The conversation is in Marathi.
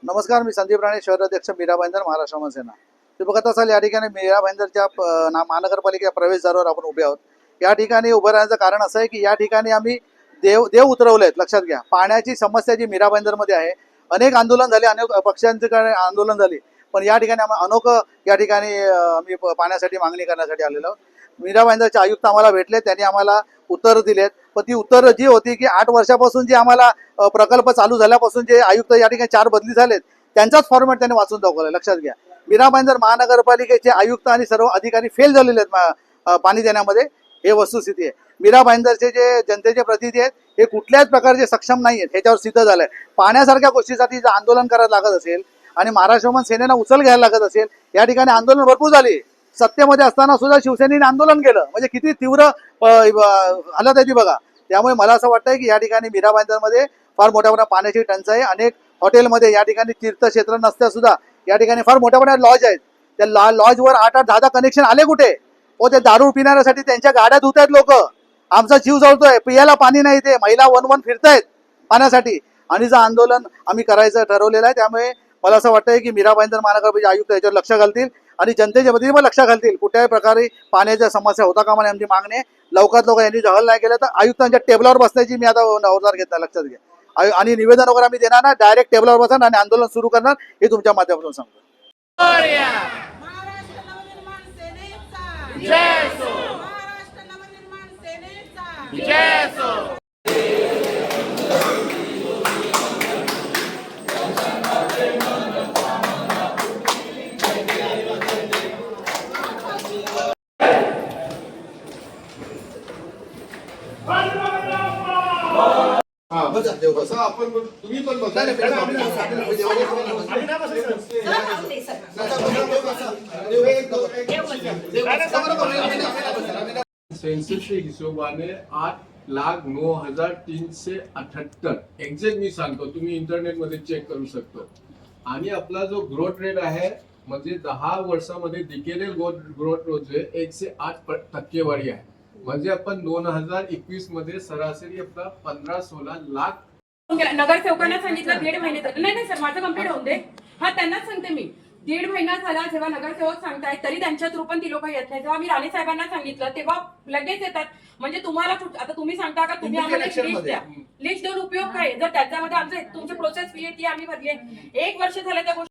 नमस्कार, मी संदीप राणे, शहर अध्यक्ष मीरा भाईंदर, महाराष्ट्र सेना. ते बघत असाल या ठिकाणी मीरा भाईंदरच्या महानगरपालिकेच्या प्रवेशद्वारावर आपण उभे आहोत. या ठिकाणी उभं राहण्याचं कारण असं आहे की या ठिकाणी आम्ही देव देव उतरवले आहेत. लक्षात घ्या, पाण्याची समस्या जी मीरा भाईंदरमध्ये आहे, अनेक आंदोलन झाले, अनेक पक्षांचे आंदोलन झाली, पण या ठिकाणी आम्ही अनोखं या ठिकाणी आम्ही पाण्यासाठी मागणी करण्यासाठी आलेलो आहोत. मीरा भाईंदरचे आयुक्त आम्हाला भेटले, त्यांनी आम्हाला उत्तर दिलेत. पण ती उत्तर जी होती की 8 वर्षापासून जी आम्हाला प्रकल्प चालू झाल्यापासून जे आयुक्त या ठिकाणी 4 बदली झालेत, त्यांचाच फॉर्मॅट त्यांनी वाचून दाखवला. लक्षात घ्या, मीरा भाईंदर महानगरपालिकेचे आयुक्त आणि सर्व अधिकारी फेल झालेले आहेत पाणी देण्यामध्ये. हे वस्तुस्थिती आहे. मीरा भाईंदरचे जे जनतेचे प्रतिनिधी आहेत हे कुठल्याच प्रकारचे सक्षम नाही आहेत, ह्याच्यावर सिद्ध झालंय. पाण्यासारख्या गोष्टीसाठी जर आंदोलन करायला लागत असेल आणि महाराष्ट्र सेनेनं उचल घ्यायला लागत असेल, या ठिकाणी आंदोलन भरपूर झाली. सत्तेमध्ये असताना सुद्धा शिवसेनेने आंदोलन केलं, म्हणजे किती तीव्र हालत आहे ती बघा. त्यामुळे मला असं वाटतंय की या ठिकाणी मीरा भाईंदरमध्ये फार मोठ्या पाण्याची टंचाई, अनेक हॉटेलमध्ये या ठिकाणी तीर्थक्षेत्र नसत्या सुद्धा या ठिकाणी फार मोठ्या लॉज आहेत. त्या लॉजवर 8-8, 10-10 कनेक्शन आले कुठे? हो, ते दारू पिण्यासाठी त्यांच्या गाड्या धुत आहेत लोक. आमचा जीव जळतोय, पियाला पाणी नाही, ते महिला वन फिरतायत पाण्यासाठी. आणि जर आंदोलन आम्ही करायचं ठरवलेलं आहे, त्यामुळे मला असं वाटतंय की मीरा भाईंदर महानगरपालिका आयुक्त याच्यावर लक्ष घालतील आणि जनतेच्या वतीने पण लक्ष घालतील. कुठल्याही प्रकारे पाण्याच्या समस्या होता कामा नये, आमची मागणी. लवकरात लवकर यांनी जहल नाही केलं तर आयुक्तांच्या टेबलावर बसण्याची मी आता अवतार घेतला. लक्षात घ्या, आणि निवेदन वगैरे आम्ही देणार ना, डायरेक्ट टेबलावर बसणार आणि आंदोलन सुरू करणार, हे तुमच्या माध्यमातून सांगतो. आपण तुम्ही पण सेन्सस के हिशोबाने 8,09,378 एक्झॅक्ट मी सांगतो, तुम्ही इंटरनेट मध्ये चेक करू शकतो. आणि आपला जो ग्रोथ रेट आहे म्हणजे 10 वर्षामध्ये डिकेडेल ग्रोथ रेट 108% आहे. म्हणजे आपण 2021 मध्ये सरासरी आपला 15-16 लाख. नगरसेवकांना सांगितलं 1.5 महिने नाही सर, माझं कंप्लीट होऊन दे. हा, त्यांनाच सांगते मी. 1.5 महिना झाला जेव्हा नगरसेवक सांगतायत तरी त्यांच्या थ्रू पण ती लोक येत नाही. जेव्हा मी राणे साहेबांना सांगितलं तेव्हा लगेच येतात. म्हणजे तुम्हाला आता तुम्ही सांगता का तुम्ही आम्हाला लिस्ट द्या. लिस्ट देऊन उपयोग काय? जर त्याच्यामध्ये आमचे तुमची प्रोसेस फी आहे ती आम्ही भरली. 1 वर्ष झालं त्या गोष्टी